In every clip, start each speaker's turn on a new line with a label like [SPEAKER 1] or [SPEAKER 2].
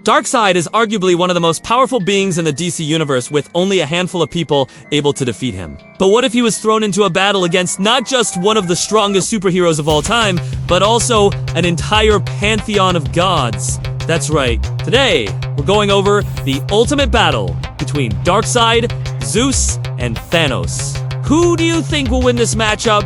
[SPEAKER 1] Darkseid is arguably one of the most powerful beings in the DC universe, with only a handful of people able to defeat him. But what if he was thrown into a battle against not just one of the strongest superheroes of all time, but also an entire pantheon of gods? That's right. Today, we're going over the ultimate battle between Darkseid, Zeus, and Thanos. Who do you think will win this matchup?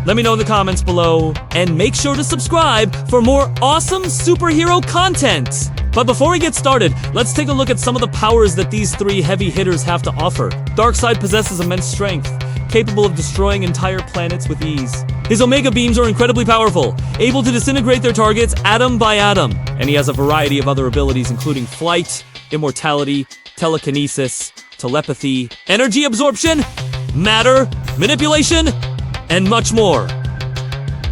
[SPEAKER 1] Let me know in the comments below, and make sure to subscribe for more awesome superhero content. But before we get started, let's take a look at some of the powers that these three heavy hitters have to offer. Darkseid possesses immense strength, capable of destroying entire planets with ease. His Omega beams are incredibly powerful, able to disintegrate their targets atom by atom. And he has a variety of other abilities, including flight, immortality, telekinesis, telepathy, energy absorption, matter, manipulation, and much more.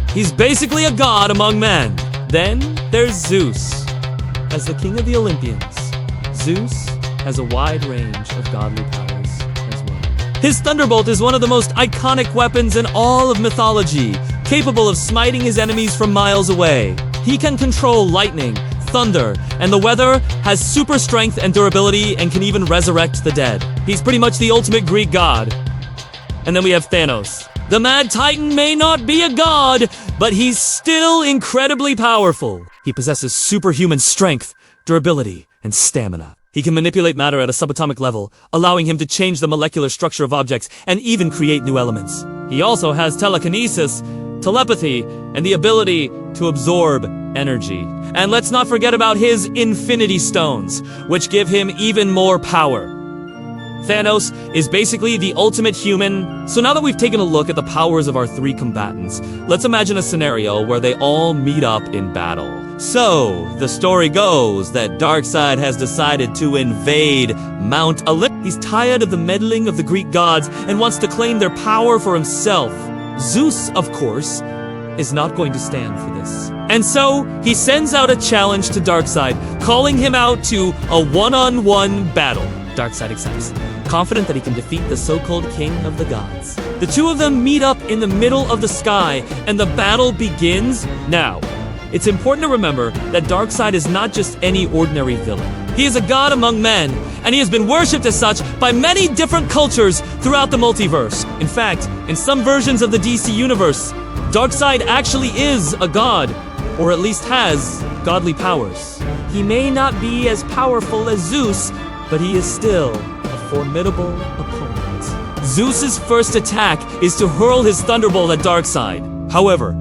[SPEAKER 1] He's basically a god among men. Then there's Zeus. As the king of the Olympians, Zeus has a wide range of godly powers as well. His Thunderbolt is one of the most iconic weapons in all of mythology, capable of smiting his enemies from miles away. He can control lightning, thunder, and the weather, has super strength and durability, and can even resurrect the dead. He's pretty much the ultimate Greek god. And then we have Thanos. The Mad Titan may not be a god, but he's still incredibly powerful. He possesses superhuman strength, durability, and stamina. He can manipulate matter at a subatomic level, allowing him to change the molecular structure of objects and even create new elements. He also has telekinesis, telepathy, and the ability to absorb energy. And let's not forget about his Infinity Stones, which give him even more power. Thanos is basically the ultimate human. So now that we've taken a look at the powers of our three combatants, let's imagine a scenario where they all meet up in battle. So, the story goes that Darkseid has decided to invade Mount Olympus. He's tired of the meddling of the Greek gods and wants to claim their power for himself. Zeus, of course, is not going to stand for this. And so, he sends out a challenge to Darkseid, calling him out to a one-on-one battle. Darkseid accepts, confident that he can defeat the so-called king of the gods. The two of them meet up in the middle of the sky, and the battle begins now. It's important to remember that Darkseid is not just any ordinary villain. He is a god among men, and he has been worshipped as such by many different cultures throughout the multiverse. In fact, in some versions of the DC universe, Darkseid actually is a god, or at least has godly powers. He may not be as powerful as Zeus, but he is still a formidable opponent. Zeus's first attack is to hurl his Thunderbolt at Darkseid. However,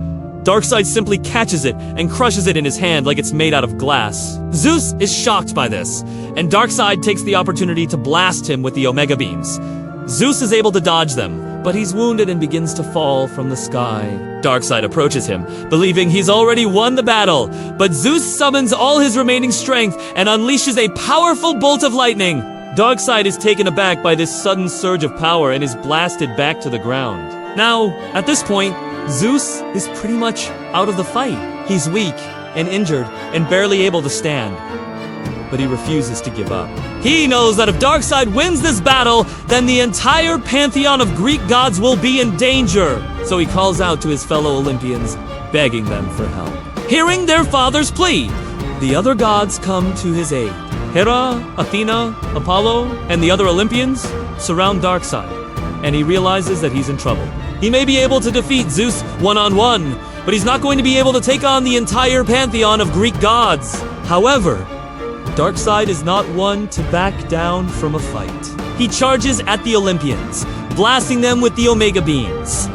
[SPEAKER 1] Darkseid simply catches it and crushes it in his hand like it's made out of glass. Zeus is shocked by this, and Darkseid takes the opportunity to blast him with the Omega beams. Zeus is able to dodge them, but he's wounded and begins to fall from the sky. Darkseid approaches him, believing he's already won the battle, but Zeus summons all his remaining strength and unleashes a powerful bolt of lightning. Darkseid is taken aback by this sudden surge of power and is blasted back to the ground. Now, at this point, Zeus is pretty much out of the fight. He's weak and injured and barely able to stand. But he refuses to give up. He knows that if Darkseid wins this battle, then the entire pantheon of Greek gods will be in danger. So he calls out to his fellow Olympians, begging them for help. Hearing their father's plea, the other gods come to his aid. Hera, Athena, Apollo, and the other Olympians surround Darkseid, and he realizes that he's in trouble. He may be able to defeat Zeus one-on-one, but he's not going to be able to take on the entire pantheon of Greek gods. However, Darkseid is not one to back down from a fight. He charges at the Olympians, blasting them with the Omega beams.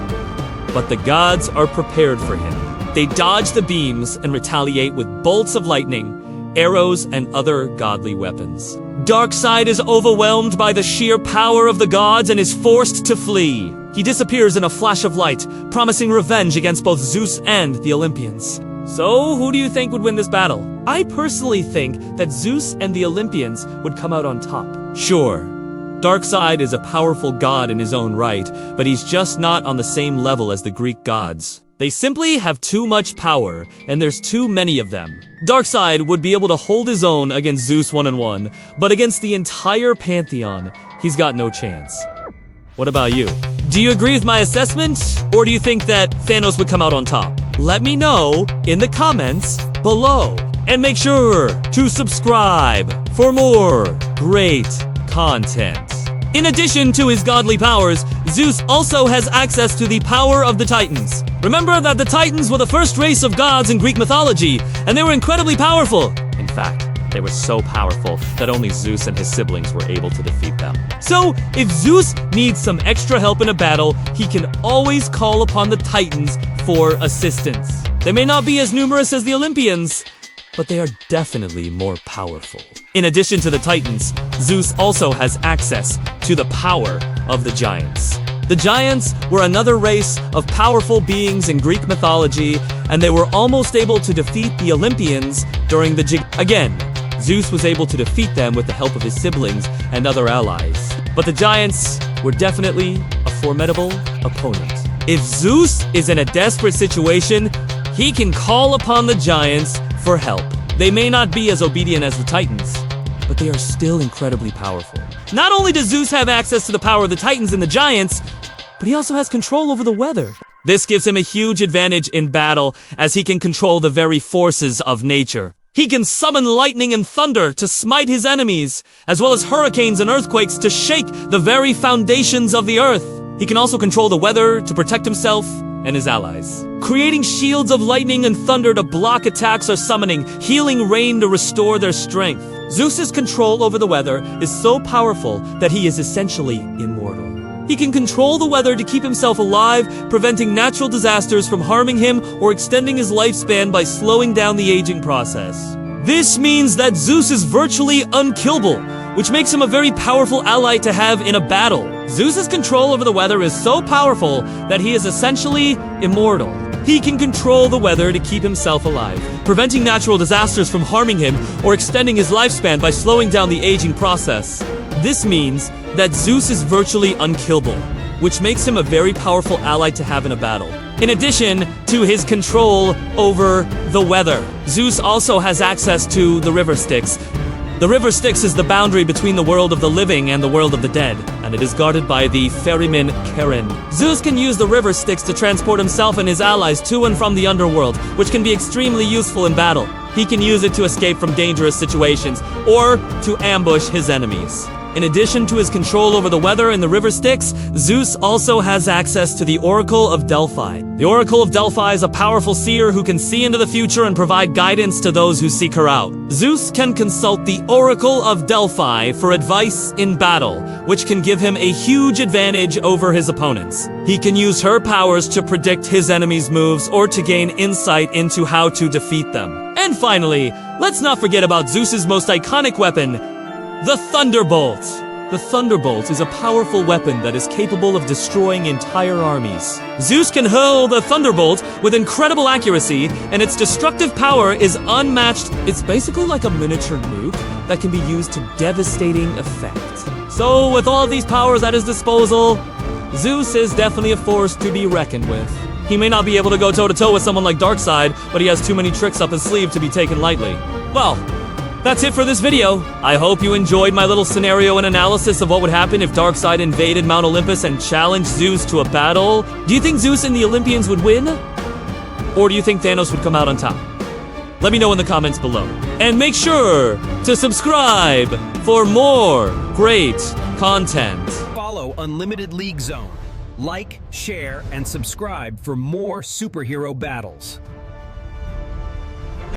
[SPEAKER 1] But the gods are prepared for him. They dodge the beams and retaliate with bolts of lightning, arrows, and other godly weapons. Darkseid is overwhelmed by the sheer power of the gods and is forced to flee. He disappears in a flash of light, promising revenge against both Zeus and the Olympians. So, who do you think would win this battle? I personally think that Zeus and the Olympians would come out on top. Sure, Darkseid is a powerful god in his own right, but he's just not on the same level as the Greek gods. They simply have too much power, and there's too many of them. Darkseid would be able to hold his own against Zeus one-on-one, but against the entire pantheon, he's got no chance. What about you? Do you agree with my assessment, or do you think that Thanos would come out on top? Let me know in the comments below. And make sure to subscribe for more great content. In addition to his godly powers, Zeus also has access to the power of the Titans. Remember that the Titans were the first race of gods in Greek mythology, and they were incredibly powerful. In fact, they were so powerful that only Zeus and his siblings were able to defeat them. So, if Zeus needs some extra help in a battle, he can always call upon the Titans for assistance. They may not be as numerous as the Olympians, but they are definitely more powerful. In addition to the Titans, Zeus also has access to the power of the Giants. The Giants were another race of powerful beings in Greek mythology, and they were almost able to defeat the Olympians during the Again, Zeus was able to defeat them with the help of his siblings and other allies. But the Giants were definitely a formidable opponent. If Zeus is in a desperate situation, he can call upon the Giants for help. They may not be as obedient as the Titans, but they are still incredibly powerful. Not only does Zeus have access to the power of the Titans and the Giants, but he also has control over the weather. This gives him a huge advantage in battle, as he can control the very forces of nature. He can summon lightning and thunder to smite his enemies, as well as hurricanes and earthquakes to shake the very foundations of the earth. He can also control the weather to protect himself and his allies, creating shields of lightning and thunder to block attacks or summoning healing rain to restore their strength. Zeus's control over the weather is so powerful that he is essentially immortal. He can control the weather to keep himself alive, preventing natural disasters from harming him or extending his lifespan by slowing down the aging process. This means that Zeus is virtually unkillable, which makes him a very powerful ally to have in a battle. Zeus's control over the weather is so powerful that he is essentially immortal. He can control the weather to keep himself alive, preventing natural disasters from harming him or extending his lifespan by slowing down the aging process. This means that Zeus is virtually unkillable, which makes him a very powerful ally to have in a battle. In addition to his control over the weather, Zeus also has access to the river Styx. The river Styx is the boundary between the world of the living and the world of the dead, and it is guarded by the ferryman Charon. Zeus can use the river Styx to transport himself and his allies to and from the underworld, which can be extremely useful in battle. He can use it to escape from dangerous situations or to ambush his enemies. In addition to his control over the weather and the river Styx, Zeus also has access to the Oracle of Delphi. The Oracle of Delphi is a powerful seer who can see into the future and provide guidance to those who seek her out. Zeus can consult the Oracle of Delphi for advice in battle, which can give him a huge advantage over his opponents. He can use her powers to predict his enemies' moves or to gain insight into how to defeat them. And finally, let's not forget about Zeus's most iconic weapon, the Thunderbolt. The Thunderbolt is a powerful weapon that is capable of destroying entire armies. Zeus can hurl the Thunderbolt with incredible accuracy, and its destructive power is unmatched. It's basically like a miniature nuke that can be used to devastating effect. So, with all of these powers at his disposal, Zeus is definitely a force to be reckoned with. He may not be able to go toe-to-toe with someone like Darkseid, but he has too many tricks up his sleeve to be taken lightly. Well, that's it for this video. I hope you enjoyed my little scenario and analysis of what would happen if Darkseid invaded Mount Olympus and challenged Zeus to a battle. Do you think Zeus and the Olympians would win? Or do you think Thanos would come out on top? Let me know in the comments below. And make sure to subscribe for more great content.
[SPEAKER 2] Follow Unlimited League Zone. Like, share, and subscribe for more superhero battles.